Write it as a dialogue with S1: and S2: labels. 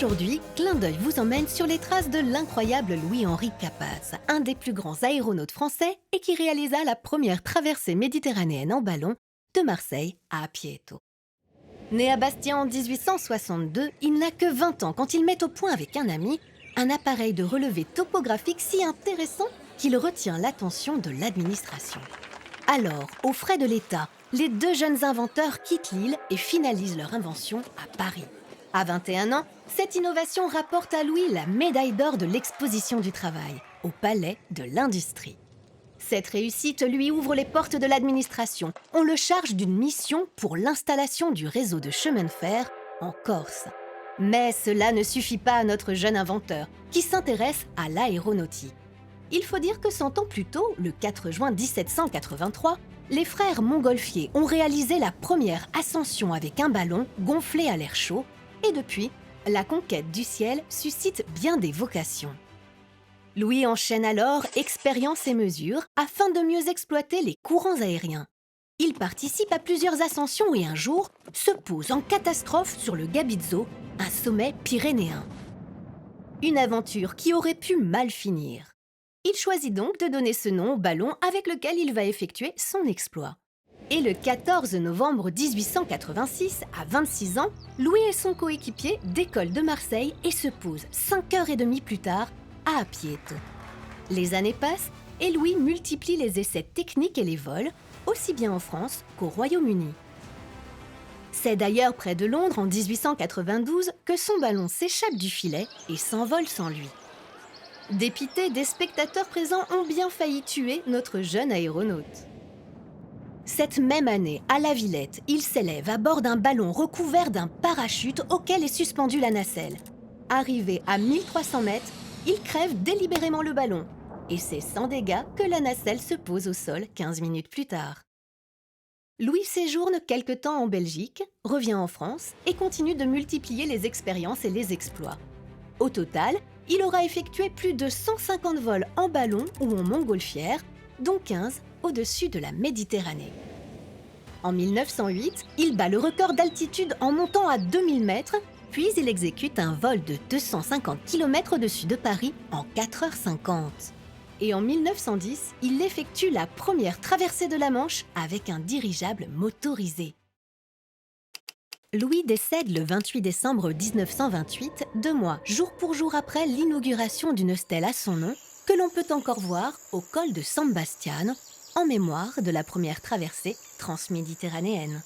S1: Aujourd'hui, Clin d'œil vous emmène sur les traces de l'incroyable Louis-Henri Capaz, un des plus grands aéronautes français et qui réalisa la première traversée méditerranéenne en ballon de Marseille à Apieto. Né à Bastia en 1862, il n'a que 20 ans quand il met au point avec un ami un appareil de relevé topographique si intéressant qu'il retient l'attention de l'administration. Alors, aux frais de l'État, les deux jeunes inventeurs quittent l'île et finalisent leur invention à Paris. À 21 ans, cette innovation rapporte à Louis la médaille d'or de l'exposition du travail, au Palais de l'Industrie. Cette réussite lui ouvre les portes de l'administration. On le charge d'une mission pour l'installation du réseau de chemin de fer en Corse. Mais cela ne suffit pas à notre jeune inventeur, qui s'intéresse à l'aéronautique. Il faut dire que 100 ans plus tôt, le 4 juin 1783, les frères Montgolfier ont réalisé la première ascension avec un ballon gonflé à l'air chaud, et depuis, la conquête du ciel suscite bien des vocations. Louis enchaîne alors expériences et mesures afin de mieux exploiter les courants aériens. Il participe à plusieurs ascensions et un jour se pose en catastrophe sur le Gabizzo, un sommet pyrénéen. Une aventure qui aurait pu mal finir. Il choisit donc de donner ce nom au ballon avec lequel il va effectuer son exploit. Et le 14 novembre 1886, à 26 ans, Louis et son coéquipier décollent de Marseille et se posent 5h30 plus tard à Apieto. Les années passent et Louis multiplie les essais techniques et les vols, aussi bien en France qu'au Royaume-Uni. C'est d'ailleurs près de Londres en 1892 que son ballon s'échappe du filet et s'envole sans lui. Dépités, des spectateurs présents ont bien failli tuer notre jeune aéronaute. Cette même année, à La Villette, il s'élève à bord d'un ballon recouvert d'un parachute auquel est suspendue la nacelle. Arrivé à 1300 mètres, il crève délibérément le ballon. Et c'est sans dégâts que la nacelle se pose au sol 15 minutes plus tard. Louis séjourne quelque temps en Belgique, revient en France et continue de multiplier les expériences et les exploits. Au total, il aura effectué plus de 150 vols en ballon ou en montgolfière, dont 15 au-dessus de la Méditerranée. En 1908, il bat le record d'altitude en montant à 2000 mètres, puis il exécute un vol de 250 km au-dessus de Paris en 4h50. Et en 1910, il effectue la première traversée de la Manche avec un dirigeable motorisé. Louis décède le 28 décembre 1928, 2 mois jour pour jour après l'inauguration d'une stèle à son nom que l'on peut encore voir au col de San Bastiano, en mémoire de la première traversée transméditerranéenne.